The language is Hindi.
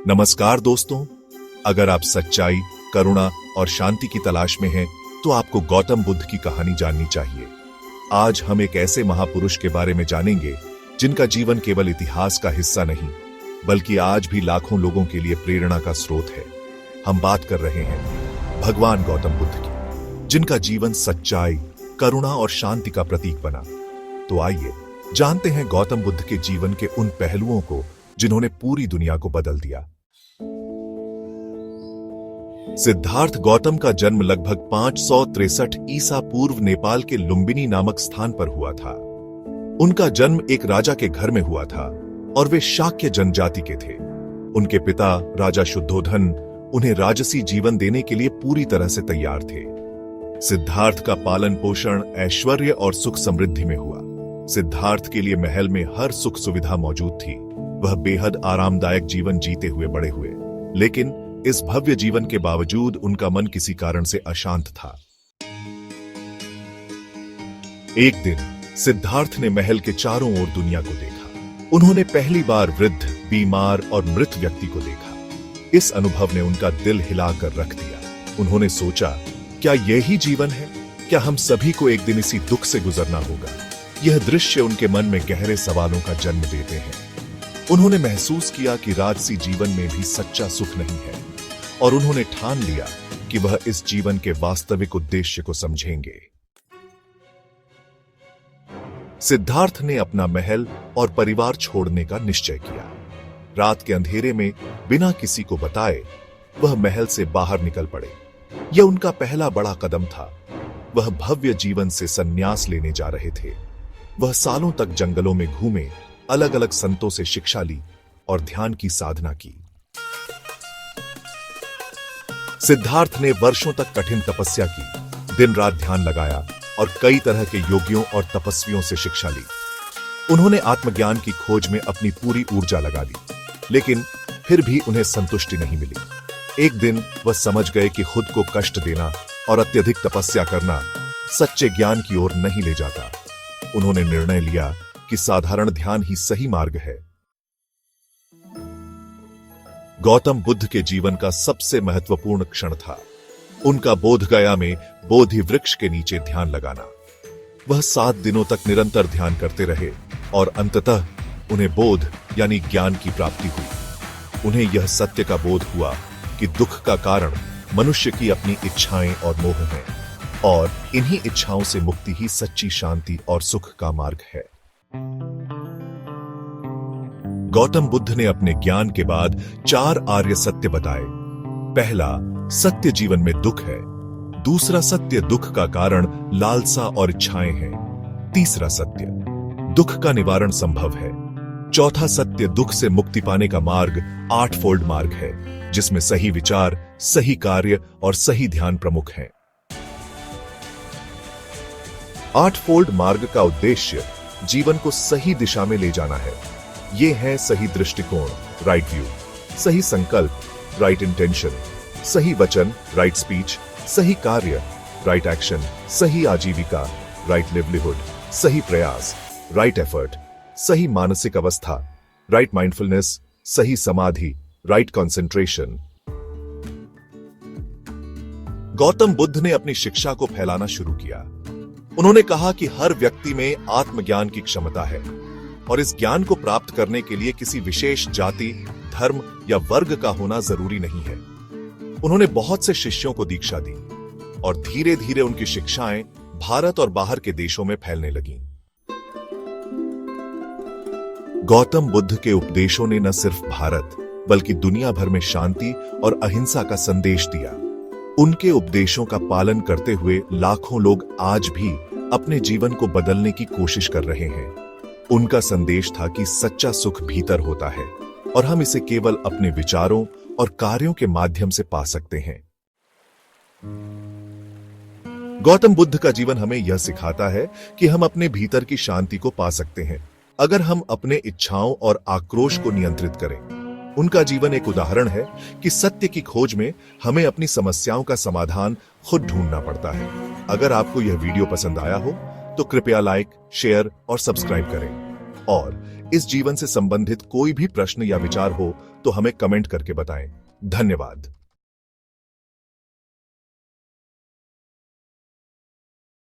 नमस्कार दोस्तों, अगर आप सच्चाई, करुणा और शांति की तलाश में हैं, तो आपको गौतम बुद्ध की कहानी जाननी चाहिए। आज हम एक ऐसे महापुरुष के बारे में जानेंगे जिनका जीवन केवल इतिहास का हिस्सा नहीं, बल्कि आज भी लाखों लोगों के लिए प्रेरणा का स्रोत है। हम बात कर रहे हैं भगवान गौतम बुद्ध की, जिनका जीवन सच्चाई, करुणा और शांति का प्रतीक बना। तो आइए जानते हैं गौतम बुद्ध के जीवन के उन पहलुओं को जिन्होंने पूरी दुनिया को बदल दिया। सिद्धार्थ गौतम का जन्म लगभग 563 ईसा पूर्व नेपाल के लुम्बिनी नामक स्थान पर हुआ था। उनका जन्म एक राजा के घर में हुआ था और वे शाक्य जनजाति के थे। उनके पिता राजा शुद्धोधन उन्हें राजसी जीवन देने के लिए पूरी तरह से तैयार थे। सिद्धार्थ का पालन पोषण ऐश्वर्य और सुख समृद्धि में हुआ। सिद्धार्थ के लिए महल में हर सुख सुविधा मौजूद थी। वह बेहद आरामदायक जीवन जीते हुए बड़े हुए, लेकिन इस भव्य जीवन के बावजूद उनका मन किसी कारण से अशांत था। एक दिन सिद्धार्थ ने महल के चारों ओर दुनिया को देखा। उन्होंने पहली बार वृद्ध, बीमार और मृत व्यक्ति को देखा। इस अनुभव ने उनका दिल हिलाकर रख दिया। उन्होंने सोचा, क्या यही जीवन है? क्या हम सभी को एक दिन इसी दुख से गुजरना होगा? यह दृश्य उनके मन में गहरे सवालों का जन्म देते हैं। उन्होंने महसूस किया कि राजसी जीवन में भी सच्चा सुख नहीं है, और उन्होंने ठान लिया कि वह इस जीवन के वास्तविक उद्देश्य को समझेंगे। सिद्धार्थ ने अपना महल और परिवार छोड़ने का निश्चय किया। रात के अंधेरे में बिना किसी को बताए वह महल से बाहर निकल पड़े। यह उनका पहला बड़ा कदम था। वह भव्य जीवन से संन्यास लेने जा रहे थे। वह सालों तक जंगलों में घूमे, अलग अलग संतों से शिक्षा ली और ध्यान की साधना की। सिद्धार्थ ने वर्षों तक कठिन तपस्या की, दिन रात ध्यान लगाया और कई तरह के योगियों और तपस्वियों से शिक्षा ली। उन्होंने आत्मज्ञान की खोज में अपनी पूरी ऊर्जा लगा दी, लेकिन फिर भी उन्हें संतुष्टि नहीं मिली। एक दिन वह समझ गए कि खुद को कष्ट देना और अत्यधिक तपस्या करना सच्चे ज्ञान की ओर नहीं ले जाता। उन्होंने निर्णय लिया कि साधारण ध्यान ही सही मार्ग है। गौतम बुद्ध के जीवन का सबसे महत्वपूर्ण क्षण था उनका बोधगया में बोधि वृक्ष के नीचे ध्यान लगाना। वह 7 दिनों तक निरंतर ध्यान करते रहे और अंततः उन्हें बोध यानी ज्ञान की प्राप्ति हुई। उन्हें यह सत्य का बोध हुआ कि दुख का कारण मनुष्य की अपनी इच्छाएं और मोह हैं, और इन्हीं इच्छाओं से मुक्ति ही सच्ची शांति और सुख का मार्ग है। गौतम बुद्ध ने अपने ज्ञान के बाद 4 आर्य सत्य बताए। पहला, सत्य जीवन में दुख है। दूसरा सत्य, दुख का कारण लालसा और इच्छाएं हैं। तीसरा सत्य, दुख का निवारण संभव है। चौथा सत्य, दुख से मुक्ति पाने का मार्ग 8फोल्ड मार्ग है, जिसमें सही विचार, सही कार्य और सही ध्यान प्रमुख हैं। 8फोल्ड मार्ग का उद्देश्य जीवन को सही दिशा में ले जाना है। ये है सही दृष्टिकोण, राइट व्यू, सही संकल्प, राइट इंटेंशन, सही वचन, राइट स्पीच, सही कार्य, राइट एक्शन, सही आजीविका, राइट लिवलीहुड, सही प्रयास, राइट एफर्ट, सही मानसिक अवस्था, राइट माइंडफुलनेस, सही समाधि, राइट कंसंट्रेशन। गौतम बुद्ध ने अपनी शिक्षा को फैलाना शुरू किया। उन्होंने कहा कि हर व्यक्ति में आत्मज्ञान की क्षमता है, और इस ज्ञान को प्राप्त करने के लिए किसी विशेष जाति, धर्म या वर्ग का होना जरूरी नहीं है। उन्होंने बहुत से शिष्यों को दीक्षा दी और धीरे धीरे उनकी शिक्षाएं भारत और बाहर के देशों में फैलने लगीं। गौतम बुद्ध के उपदेशों ने न सिर्फ भारत बल्कि दुनिया भर में शांति और अहिंसा का संदेश दिया। उनके उपदेशों का पालन करते हुए लाखों लोग आज भी अपने जीवन को बदलने की कोशिश कर रहे हैं। उनका संदेश था कि सच्चा सुख भीतर होता है और हम इसे केवल अपने विचारों और कार्यों के माध्यम से पा सकते हैं। गौतम बुद्ध का जीवन हमें यह सिखाता है कि हम अपने भीतर की शांति को पा सकते हैं अगर हम अपने इच्छाओं और आक्रोश को नियंत्रित करें। उनका जीवन एक उदाहरण है कि सत्य की खोज में हमें अपनी समस्याओं का समाधान खुद ढूंढना पड़ता है। अगर आपको यह वीडियो पसंद आया हो तो कृपया लाइक, शेयर और सब्सक्राइब करें और इस जीवन से संबंधित कोई भी प्रश्न या विचार हो तो हमें कमेंट करके बताएं। धन्यवाद।